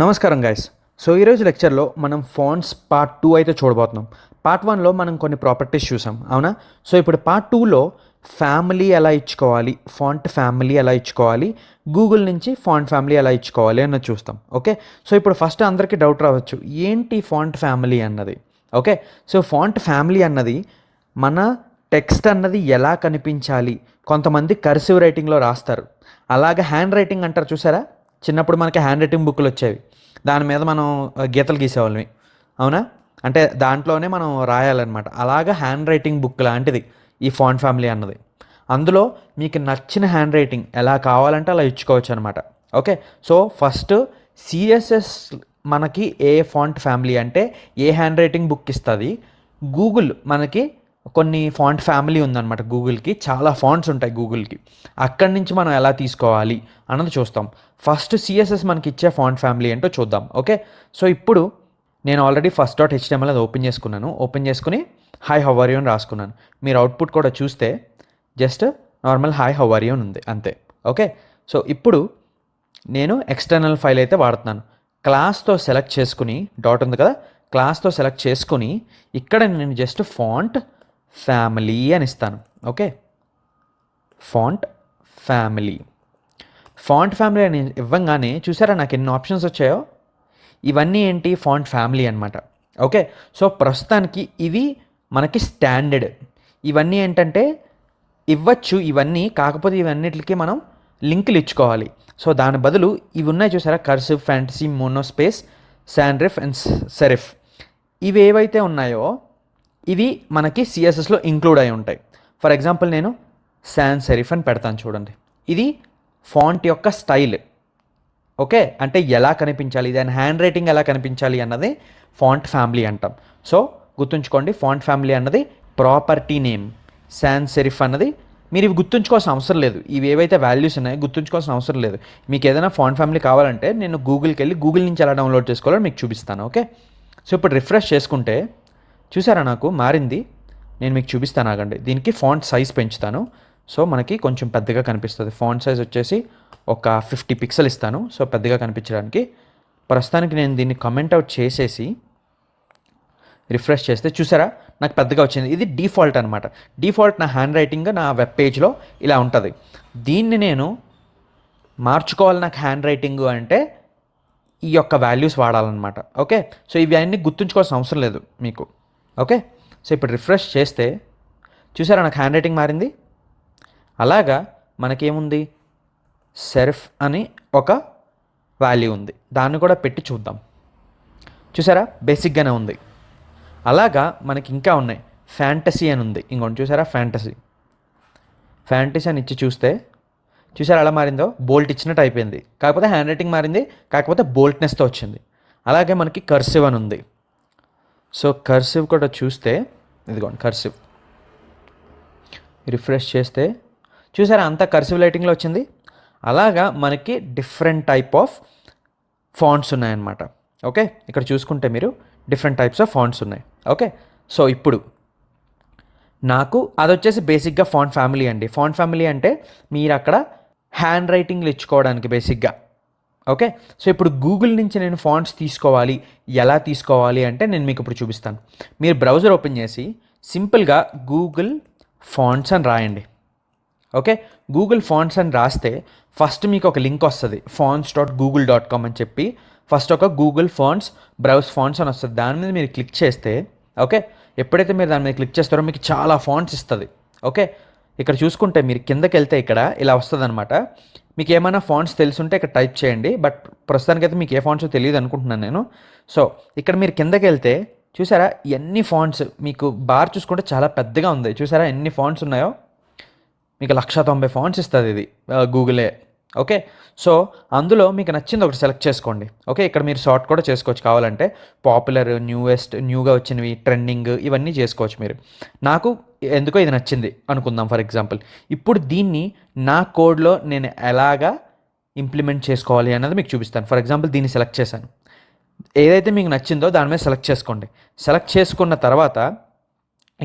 నమస్కారం guys. So ఈరోజు లెక్చర్లో మనం ఫాంట్స్ పార్ట్ 2 అయితే చూడబోతున్నాం. పార్ట్ 1లో మనం కొన్ని ప్రాపర్టీస్ చూసాం, అవునా? సో ఇప్పుడు పార్ట్ 2లో ఫ్యామిలీ ఎలా ఇచ్చుకోవాలి, ఫాంట్ ఫ్యామిలీ ఎలా ఇచ్చుకోవాలి, గూగుల్ నుంచి ఫాంట్ ఫ్యామిలీ ఎలా ఇచ్చుకోవాలి అన్నది చూస్తాం. ఓకే, సో ఇప్పుడు ఫస్ట్ అందరికీ డౌట్ రావచ్చు, ఏంటి ఫాంట్ ఫ్యామిలీ అన్నది. ఓకే, సో ఫాంట్ ఫ్యామిలీ అన్నది మన టెక్స్ట్ అన్నది ఎలా కనిపించాలి. కొంతమంది కర్సివ్ రైటింగ్లో రాస్తారు, అలాగే హ్యాండ్ రైటింగ్ అంటారు చూసారా. చిన్నప్పుడు మనకి హ్యాండ్ రైటింగ్ బుక్లు వచ్చేవి, దాని మీద మనం గీతలు గీసేవాళ్ళమి, అవునా? అంటే దాంట్లోనే మనం రాయాలన్నమాట. అలాగా హ్యాండ్ రైటింగ్ బుక్ లాంటిది ఈ ఫాంట్ ఫ్యామిలీ అన్నది. అందులో మీకు నచ్చిన హ్యాండ్ రైటింగ్ ఎలా కావాలంటే అలా ఇచ్చుకోవచ్చు అనమాట. ఓకే, సో ఫస్ట్ సిఎస్ఎస్ మనకి ఏ ఫాంట్ ఫ్యామిలీ అంటే ఏ హ్యాండ్ రైటింగ్ బుక్ ఇస్తుంది. గూగుల్ మనకి కొన్ని ఫాంట్ ఫ్యామిలీ ఉందన్నమాట. గూగుల్కి చాలా ఫాంట్స్ ఉంటాయి గూగుల్కి. అక్కడి నుంచి మనం ఎలా తీసుకోవాలి అన్నది చూస్తాం. ఫస్ట్ సిఎస్ఎస్ మనకి ఇచ్చే ఫాంట్ ఫ్యామిలీ ఏంటో చూద్దాం. ఓకే, సో ఇప్పుడు నేను ఆల్రెడీ ఫస్ట్ డాట్ హెచ్టిఎంఎల్ అది ఓపెన్ చేసుకున్నాను. ఓపెన్ చేసుకుని హాయ్ హౌ ఆర్ యూ అని రాసుకున్నాను. మీరు అవుట్పుట్ కూడా చూస్తే just normal hi how are you అని ఉంది, అంతే. ఓకే, సో ఇప్పుడు నేను ఎక్స్టర్నల్ ఫైల్ అయితే వాడుతున్నాను. క్లాస్తో సెలెక్ట్ చేసుకుని డాట్ ఉంది కదా, క్లాస్తో సెలెక్ట్ చేసుకుని ఇక్కడ నేను జస్ట్ ఫాంట్ ఫ్యామిలీ అని ఇస్తాను. ఓకే, ఫాంట్ ఫ్యామిలీ అని ఇవ్వంగానే చూసారా నాకు ఎన్ని ఆప్షన్స్ వచ్చాయో. ఇవన్నీ ఏంటి, ఫాంట్ ఫ్యామిలీ అనమాట. ఓకే, సో ప్రస్తుతానికి ఇవి మనకి స్టాండర్డ్. ఇవన్నీ ఏంటంటే ఇవ్వచ్చు ఇవన్నీ, కాకపోతే ఇవన్నిటికి మనం లింకులు ఇచ్చుకోవాలి. సో దాని బదులు ఇవి ఉన్నాయి చూసారా, కర్సివ్, ఫ్యాంటసీ, మోనోస్పేస్, సాన్రిఫ్ అండ్ సెరిఫ్. ఇవి ఏవైతే ఉన్నాయో ఇవి మనకి సిఎస్ఎస్లో ఇంక్లూడ్ అయి ఉంటాయి. ఫర్ ఎగ్జాంపుల్ నేను సాన్ సెరిఫ్ అని పెడతాను చూడండి. ఇది ఫాంట్ యొక్క స్టైల్. ఓకే, అంటే ఎలా కనిపించాలి, దాని హ్యాండ్ రైటింగ్ ఎలా కనిపించాలి అన్నది ఫాంట్ ఫ్యామిలీ అంటాం. సో గుర్తుంచుకోండి, ఫాంట్ ఫ్యామిలీ అన్నది ప్రాపర్టీ నేమ్. సాన్ సెరిఫ్ అన్నది మీరు ఇవి గుర్తుంచుకోవాల్సిన అవసరం లేదు. ఇవి ఏవైతే వాల్యూస్ ఉన్నాయో గుర్తుంచుకోవాల్సిన అవసరం లేదు. మీకు ఏదైనా ఫాంట్ ఫ్యామిలీ కావాలంటే నేను గూగుల్కి వెళ్ళి గూగుల్ నుంచి ఎలా డౌన్లోడ్ చేసుకోవాలో మీకు చూపిస్తాను. ఓకే, సో ఇప్పుడు రిఫ్రెష్ చేసుకుంటే చూసారా నాకు మారింది. నేను మీకు చూపిస్తాను, ఆగండి. దీనికి ఫాంట్ సైజ్ పెంచుతాను. సో మనకి కొంచెం పెద్దగా కనిపిస్తుంది. ఫాంట్ సైజ్ వచ్చేసి ఒక 50 పిక్సెల్ ఇస్తాను, సో పెద్దగా కనిపించడానికి. ప్రస్తుతానికి నేను దీన్ని కమెంట్ అవుట్ చేసేసి రిఫ్రెష్ చేస్తే చూసారా నాకు పెద్దగా వచ్చింది. ఇది డిఫాల్ట్ అనమాట. డిఫాల్ట్ నా హ్యాండ్ రైటింగ్ నా వెబ్ పేజ్లో ఇలా ఉంటుంది. దీన్ని నేను మార్చుకోవాలి నాకు హ్యాండ్ రైటింగ్ అంటే ఈ యొక్క వాల్యూస్ వాడాలన్నమాట. ఓకే, సో ఇవి అన్నీ గుర్తుంచుకోవాల్సిన అవసరం లేదు మీకు. ఓకే, సో ఇప్పుడు రిఫ్రెష్ చేస్తే చూసారా నాకు హ్యాండ్ రైటింగ్ మారింది. అలాగా మనకేముంది, సెర్ఫ్ అని ఒక వాల్యూ ఉంది, దాన్ని కూడా పెట్టి చూద్దాం. చూసారా బేసిక్గానే ఉంది. అలాగా మనకి ఇంకా ఉన్నాయి. ఫ్యాంటసీ అని ఉంది, ఇంకోటి చూసారా ఫ్యాంటసీ అని ఇచ్చి చూస్తే చూసారా ఎలా మారిందో, బోల్ట్ ఇచ్చినట్టు అయిపోయింది. కాకపోతే హ్యాండ్ రైటింగ్ మారింది, కాకపోతే బోల్ట్నెస్తో వచ్చింది. అలాగే మనకి కర్సివ్ అని ఉంది. సో కర్సివ్ కూడా చూస్తే ఇదిగోండి కర్సివ్. రిఫ్రెష్ చేస్తే చూసారా అంతా కర్సివ్ లైటింగ్లో వచ్చింది. అలాగా మనకి డిఫరెంట్ టైప్ ఆఫ్ ఫాంట్స్ ఉన్నాయన్నమాట. ఓకే, ఇక్కడ చూసుకుంటే మీరు డిఫరెంట్ టైప్స్ ఆఫ్ ఫాంట్స్ ఉన్నాయి. ఓకే, సో ఇప్పుడు నాకు అది వచ్చేసి బేసిక్గా ఫాంట్ ఫ్యామిలీ అండి. ఫాంట్ ఫ్యామిలీ అంటే మీరు అక్కడ హ్యాండ్ రైటింగ్లు ఇచ్చుకోవడానికి బేసిక్గా. ఓకే, సో ఇప్పుడు గూగుల్ నుంచి నేను ఫాంట్స్ తీసుకోవాలి, ఎలా తీసుకోవాలి అంటే నేను మీకు ఇప్పుడు చూపిస్తాను. మీరు బ్రౌజర్ ఓపెన్ చేసి సింపుల్గా గూగుల్ ఫాంట్స్ అని రాయండి. ఓకే, గూగుల్ ఫాంట్స్ అని రాస్తే ఫస్ట్ మీకు ఒక లింక్ వస్తుంది, fonts.google.com అని చెప్పి. ఫస్ట్ ఒక గూగుల్ ఫాంట్స్ బ్రౌజ్ ఫాంట్స్ అని వస్తుంది. దాని మీద మీరు క్లిక్ చేస్తే ఓకే, ఎప్పుడైతే మీరు దాని మీద క్లిక్ చేస్తారో మీకు చాలా ఫాంట్స్ ఇస్తుంది. ఓకే, ఇక్కడ చూసుకుంటే మీరు కిందకి వెళ్తే ఇక్కడ ఇలా వస్తుంది అనమాట. మీకు ఏమైనా ఫాంట్స్ తెలుసుంటే ఇక్కడ టైప్ చేయండి, బట్ ప్రస్తుతానికైతే మీకు ఏ ఫాంట్స్ తెలియదు అనుకుంటున్నాను నేను. సో ఇక్కడ మీరు కిందకి వెళ్తే చూసారా ఎన్ని ఫాంట్స్, మీకు బార్ చూసుకుంటే చాలా పెద్దగా ఉంది. చూసారా ఎన్ని ఫాంట్స్ ఉన్నాయో, మీకు 190 ఫాంట్స్ ఇస్తుంది ఇది గూగులే. ఓకే, సో అందులో మీకు నచ్చింది ఒకటి సెలెక్ట్ చేసుకోండి. ఓకే, ఇక్కడ మీరు షార్ట్ కూడా చేసుకోవచ్చు కావాలంటే, పాపులర్, న్యూగా వచ్చినవి, ట్రెండింగ్, ఇవన్నీ చేసుకోవచ్చు మీరు. నాకు ఎందుకో ఇది నచ్చింది అనుకుందాం ఫర్ ఎగ్జాంపుల్. ఇప్పుడు దీన్ని నా కోడ్లో నేను ఎలాగా ఇంప్లిమెంట్ చేసుకోవాలి అన్నది మీకు చూపిస్తాను. ఫర్ ఎగ్జాంపుల్ దీన్ని సెలెక్ట్ చేశాను. ఏదైతే మీకు నచ్చిందో దాని మీద సెలెక్ట్ చేసుకోండి. సెలెక్ట్ చేసుకున్న తర్వాత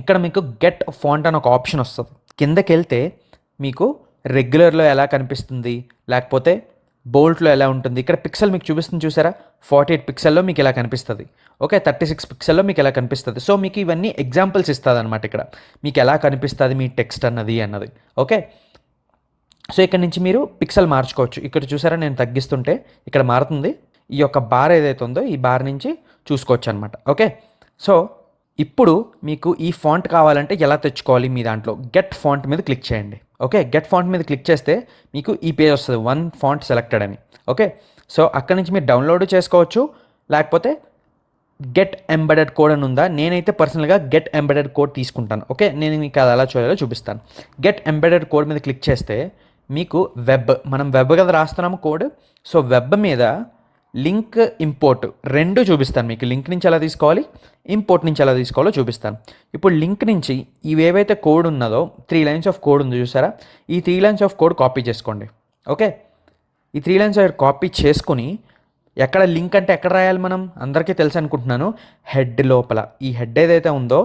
ఇక్కడ మీకు గెట్ ఫాంట్ అని ఒక ఆప్షన్ వస్తుంది. కిందకి వెళ్తే మీకు రెగ్యులర్లో ఎలా కనిపిస్తుంది, లేకపోతే బోల్ట్లో ఎలా ఉంటుంది, ఇక్కడ పిక్సెల్ మీకు చూపిస్తుంది చూసారా, 48 పిక్సెల్‌లో మీకు ఇలా కనిపిస్తది. ఓకే. 36 పిక్సెల్‌లో మీకు ఇలా కనిపిస్తది. సో, మీకు ఇవన్నీ ఎగ్జాంపుల్స్ ఇస్తదనమాట ఇక్కడ. మీకు ఎలా కనిపిస్తది మీ టెక్స్ట్ అన్నది. ఓకే. సో, ఇక్కడ నుంచి మీరు పిక్సెల్ మార్చుకోవచ్చు. ఇక్కడ చూసారా నేను తగ్గిస్తుంటే ఇక్కడ మారుతుంది. ఈ యొక్క బార్ ఏదైతే ఉందో ఈ బార్ నుంచి చూసుకోవచ్చనమాట. ఓకే. సో, ఇప్పుడు మీకు ఈ ఫాంట్ కావాలంటే ఎలా తెచ్చుకోవాలి మీ దాంట్లో గెట్ ఫాంట్ మీద క్లిక్ చేయండి. ఓకే. గెట్ ఫాంట్ మీద క్లిక్ చేస్తే మీకు ఈ పేజ్ వస్తది. 1 ఫాంట్ సెలెక్టెడ్ అని. ఓకే. సో, అక్కడి నుంచి మీరు డౌన్లోడ్ చేసుకోవచ్చు. లేకపోతే గెట్ ఎంబెడెడ్ కోడ్ అని ఉందా, నేనైతే పర్సనల్గా గెట్ ఎంబెడెడ్ కోడ్ తీసుకుంటాను. ఓకే. నేను మీకు అది ఎలా చేయాలో చూపిస్తాను. గెట్ ఎంబెడెడ్ కోడ్ మీద క్లిక్ చేస్తే మీకు మనం వెబ్ కదా రాస్తున్నాము కోడ్. సో, వెబ్ మీద లింక్ ఇంపోర్ట్ 2 చూపిస్తాను మీకు. లింక్ నుంచి ఎలా తీసుకోవాలి, ఇంపోర్ట్ నుంచి ఎలా తీసుకోవాలో చూపిస్తాను. ఇప్పుడు లింక్ నుంచి ఇవేవైతే కోడ్ ఉన్నదో 3 లైన్స్ ఆఫ్ కోడ్ ఉంది చూసారా, ఈ 3 లైన్స్ ఆఫ్ కోడ్ కాపీ చేసుకోండి. ఓకే. ఈ 3 లైన్స్ ఆఫ్ కాపీ చేసుకుని ఎక్కడ లింక్ అంటే ఎక్కడ రాయాలి మనం అందరికీ తెలుసు అనుకుంటున్నాను. హెడ్ లోపల ఈ హెడ్ ఏదైతే ఉందో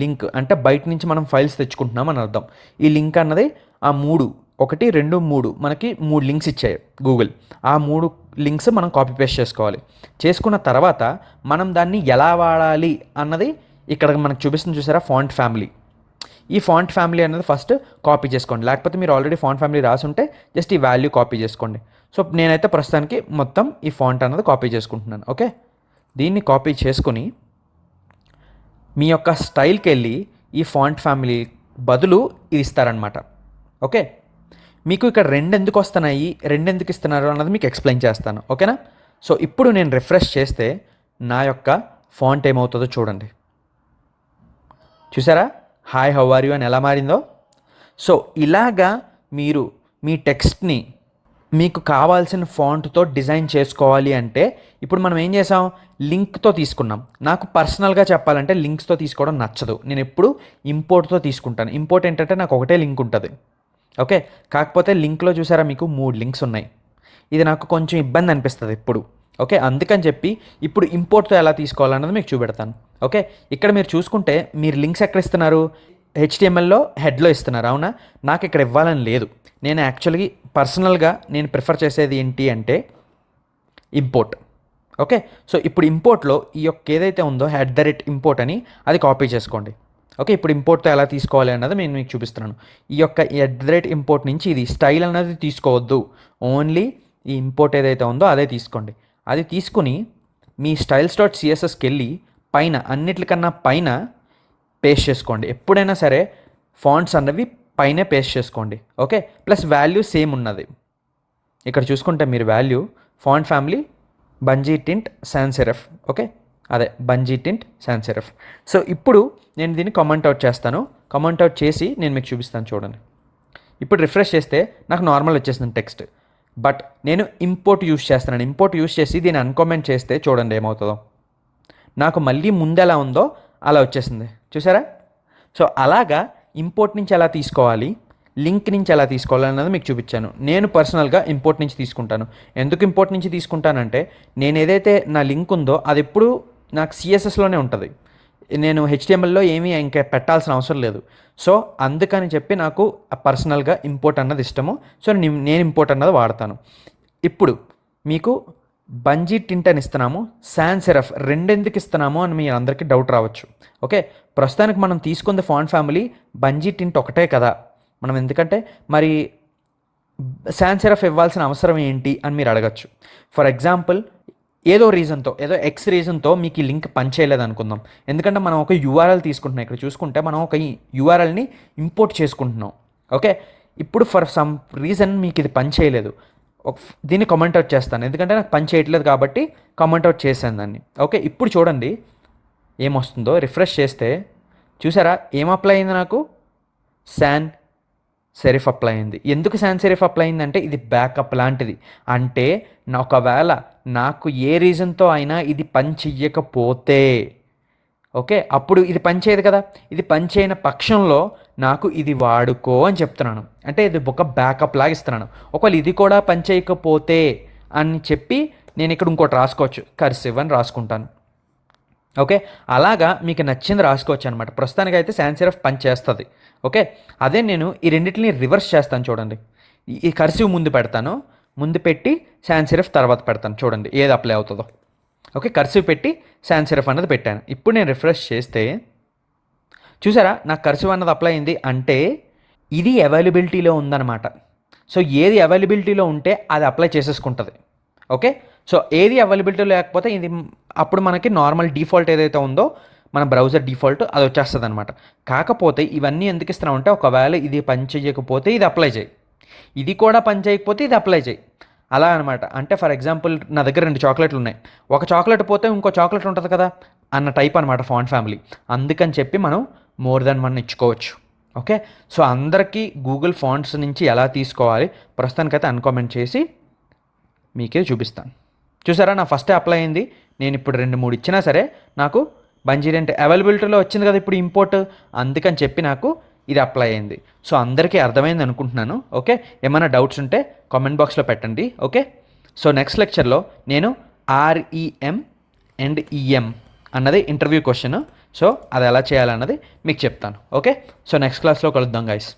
లింక్ అంటే బయట నుంచి మనం ఫైల్స్ తెచ్చుకుంటున్నాం అని అర్థం. ఈ లింక్ అన్నది ఆ 3 1 2 3 మనకి 3 లింక్స్ ఇచ్చాయి గూగుల్. ఆ 3 లింక్స్ మనం కాపీ పేస్ట్ చేసుకోవాలి. చేసుకున్న తర్వాత మనం దాన్ని ఎలా వాడాలి అన్నది ఇక్కడ మనకు చూపిస్తుంది చూసారా, ఫాంట్ ఫ్యామిలీ. ఈ ఫాంట్ ఫ్యామిలీ అనేది ఫస్ట్ కాపీ చేసుకోండి. లేకపోతే మీరు ఆల్రెడీ ఫాంట్ ఫ్యామిలీ రాసుంటే జస్ట్ ఈ వాల్యూ కాపీ చేసుకోండి. సో, నేనైతే ప్రస్తుతానికి మొత్తం ఈ ఫాంట్ అన్నది కాపీ చేసుకుంటున్నాను. ఓకే. దీన్ని కాపీ చేసుకుని మీ యొక్క స్టైల్కి వెళ్ళి ఈ ఫాంట్ ఫ్యామిలీ బదులు ఇది ఇస్తారనమాట. ఓకే. మీకు ఇక్కడ 2 ఎందుకు వస్తున్నాయి, 2 ఎందుకు ఇస్తున్నారు అన్నది మీకు ఎక్స్ప్లెయిన్ చేస్తాను. ఓకేనా. సో, ఇప్పుడు నేను రిఫ్రెష్ చేస్తే నా యొక్క ఫాంట్ ఏమవుతుందో చూడండి. చూసారా, హాయ్ హౌ ఆర్ యూ అని ఎలా మారిందో. సో, ఇలాగా మీరు మీ టెక్స్ట్ని మీకు కావాల్సిన ఫాంట్తో డిజైన్ చేసుకోవాలి అంటే ఇప్పుడు మనం ఏం చేసాం, లింక్తో తీసుకున్నాం. నాకు పర్సనల్గా చెప్పాలంటే లింక్స్తో తీసుకోవడం నచ్చదు. నేను ఎప్పుడు ఇంపోర్ట్తో తీసుకుంటాను. ఇంపోర్ట్ ఏంటంటే నాకు ఒకటే లింక్ ఉంటుంది. ఓకే. కాకపోతే లింక్లో చూసారా మీకు 3 లింక్స్ ఉన్నాయి. ఇది నాకు కొంచెం ఇబ్బంది అనిపిస్తుంది ఇప్పుడు. ఓకే. అందుకని చెప్పి ఇప్పుడు ఇంపోర్ట్తో ఎలా తీసుకోవాలన్నది మీకు చూపెడతాను. ఓకే. ఇక్కడ మీరు చూసుకుంటే మీరు లింక్స్ ఎక్కడ ఇస్తున్నారు, HTMLలో హెడ్లో ఇస్తున్నారు. అవునా, నాకు ఇక్కడ ఇవ్వాలని లేదు. నేను యాక్చువల్గా పర్సనల్గా నేను ప్రిఫర్ చేసేది ఏంటి అంటే ఇంపోర్ట్. ఓకే. సో, ఇప్పుడు ఇంపోర్ట్లో ఈ యొక్క ఏదైతే ఉందో @import అని అది కాపీ చేసుకోండి. ఓకే. ఇప్పుడు ఇంపోర్ట్తో ఎలా తీసుకోవాలి అన్నది నేను మీకు చూపిస్తున్నాను. ఈ యొక్క @import నుంచి ఇది స్టైల్ అనేది తీసుకోవద్దు. ఓన్లీ ఈ ఇంపోర్ట్ ఏదైతే ఉందో అదే తీసుకోండి. అది తీసుకుని మీ styles.cssకి వెళ్ళి పైన అన్నిటికన్నా పైన పేస్ట్ చేసుకోండి. ఎప్పుడైనా సరే ఫాంట్స్ అన్నవి పైనే పేస్ట్ చేసుకోండి. ఓకే. ప్లస్ వాల్యూ సేమ్ ఉన్నది. ఇక్కడ చూసుకుంటే మీరు value font family Bungee tint sans serif. Okay. అదే Bungee tint sans serif. So, ఇప్పుడు నేను దీన్ని కామెంట్ అవుట్ చేస్తాను. కామెంట్ అవుట్ చేసి నేను మీకు చూపిస్తాను చూడండి. ఇప్పుడు రిఫ్రెష్ చేస్తే నాకు నార్మల్ వచ్చేసింది టెక్స్ట్. బట్ నేను ఇంపోర్ట్ యూస్ చేస్తున్నాను. ఇంపోర్ట్ యూస్ చేసి దీన్ని అన్కామెంట్ చేస్తే చూడండి ఏమవుతుందో. నాకు మళ్ళీ ముందు ఎలా ఉందో అలా వచ్చేసింది చూసారా. సో, అలాగా ఇంపోర్ట్ నుంచి ఎలా తీసుకోవాలి, లింక్ నుంచి ఎలా తీసుకోవాలి అన్నది మీకు చూపించాను. నేను పర్సనల్గా ఇంపోర్ట్ నుంచి తీసుకుంటాను. ఎందుకు ఇంపోర్ట్ నుంచి తీసుకుంటానంటే నేను ఏదైతే నా లింక్ ఉందో అది ఎప్పుడు నాకు CSSలోనే ఉంటుంది. నేను HTMLలో ఏమీ ఇంకా పెట్టాల్సిన అవసరం లేదు. సో, అందుకని చెప్పి నాకు పర్సనల్గా ఇంపోర్ట్ అన్నది ఇష్టము. సో, నేను ఇంపోర్ట్ అన్నది వాడతాను. ఇప్పుడు మీకు బంజీ టింట్ అని ఇస్తున్నాము, సాన్స్ సెరిఫ్ 2 ఎందుకు ఇస్తున్నాము అని మీ అందరికీ డౌట్ రావచ్చు. ఓకే. ప్రస్తుతానికి మనం తీసుకుంది ఫాంట్ ఫ్యామిలీ బంజీ టింట్ ఒకటే కదా, మనం ఎందుకంటే మరి సాన్స్ సెరిఫ్ ఇవ్వాల్సిన అవసరం ఏంటి అని మీరు అడగచ్చు. ఫర్ ఎగ్జాంపుల్ ఏదో ఎక్స్ రీజన్తో మీకు ఈ లింక్ పనిచేయలేదు అనుకుందాం. ఎందుకంటే మనం ఒక URL తీసుకుంటున్నాం. ఇక్కడ చూసుకుంటే మనం ఒక URLని ఇంపోర్ట్ చేసుకుంటున్నాం. ఓకే. ఇప్పుడు ఫర్ సమ్ రీజన్ మీకు ఇది పనిచేయలేదు, దీన్ని కామెంట్ అవుట్ చేస్తాను. ఎందుకంటే నాకు పని చేయట్లేదు కాబట్టి కామెంట్ అవుట్ చేశాను దాన్ని. ఓకే. ఇప్పుడు చూడండి ఏమొస్తుందో. రిఫ్రెష్ చేస్తే చూసారా ఏం అప్లై అయింది, నాకు సాన్ సెరిఫ్ అప్లై అయింది. ఎందుకు సాన్ సెరిఫ్ అప్లై అయిందంటే ఇది బ్యాకప్ లాంటిది. అంటే ఒకవేళ నాకు ఏ రీజన్తో అయినా ఇది పని చెయ్యకపోతే ఓకే అప్పుడు ఇది పని చేయదు కదా. ఇది పని చేయని పక్షంలో నాకు ఇది వాడుకో అని చెప్తున్నాను. అంటే ఇది ఒక బ్యాకప్ లాగా ఇస్తున్నాను. ఒకవేళ ఇది కూడా పని చేయకపోతే అని చెప్పి నేను ఇక్కడ ఇంకోటి రాసుకోవచ్చు, కర్సివ్ అని రాసుకుంటాను. ఓకే. అలాగా మీకు నచ్చింది రాసుకోవచ్చు అనమాట. ప్రస్తుతానికి అయితే సాన్స్ సెరిఫ్ పని చేస్తుంది. ఓకే. అదే నేను ఈ రెండింటిని రివర్స్ చేస్తాను చూడండి. ఈ కర్సివ్ ముందు పెడతాను, ముందు పెట్టి సాన్స్ సెరిఫ్ తర్వాత పెడతాను. చూడండి ఏది అప్లై అవుతుందో. ఓకే, కర్సివ్ పెట్టి సాన్స్ సెరిఫ్ అన్నది పెట్టాను. ఇప్పుడు నేను రిఫ్రెష్ చేస్తే చూసారా నాకు కర్సివ్ అన్నది అప్లై అయింది, అంటే ఇది అవైలబిలిటీలో ఉందన్నమాట. సో ఏది అవైలబిలిటీలో ఉంటే అది అప్లై చేసేసుకుంటుంది. ఓకే, సో ఏది అవైలబిలిటీ లేకపోతే ఇది అప్పుడు మనకి నార్మల్ డిఫాల్ట్ ఏదైతే ఉందో మన బ్రౌజర్ డిఫాల్ట్ అది వచ్చేస్తుంది అనమాట. కాకపోతే ఇవన్నీ ఎందుకు ఇస్తున్నామంటే ఒకవేళ ఇది పని చేయకపోతే ఇది అప్లై చేయి, ఇది కూడా పని చేయకపోతే ఇది అప్లై చేయి, అలా అనమాట. అంటే ఫర్ ఎగ్జాంపుల్ నా దగ్గర 2 చాక్లెట్లు ఉన్నాయి, ఒక చాక్లెట్ పోతే ఇంకో చాక్లెట్ ఉంటుంది కదా అన్న టైప్ అనమాట ఫాంట్ ఫ్యామిలీ. అందుకని చెప్పి మనం మోర్ దెన్ 1 ఇచ్చుకోవచ్చు. ఓకే, సో అందరికీ గూగుల్ ఫాంట్స్ నుంచి ఎలా తీసుకోవాలి ప్రస్తుతానికైతే అన్కామెంట్ చేసి మీకే చూపిస్తాను. చూసారా నా ఫస్టే అప్లై అయింది. నేను ఇప్పుడు 2-3 ఇచ్చినా సరే నాకు బంజీరా అంటే అవైలబిలిటీలో వచ్చింది కదా ఇప్పుడు ఇంపోర్ట్, అందుకని చెప్పి నాకు ఇది అప్లై అయింది. సో అందరికీ అర్థమైంది అనుకుంటున్నాను. ఓకే, ఏమైనా డౌట్స్ ఉంటే కామెంట్ బాక్స్లో పెట్టండి. ఓకే, సో నెక్స్ట్ లెక్చర్లో నేను REM అండ్ EM అన్నది ఇంటర్వ్యూ క్వశ్చన్, సో అది ఎలా చేయాలన్నది మీకు చెప్తాను. ఓకే, సో నెక్స్ట్ క్లాస్లో కలుద్దాం గైస్.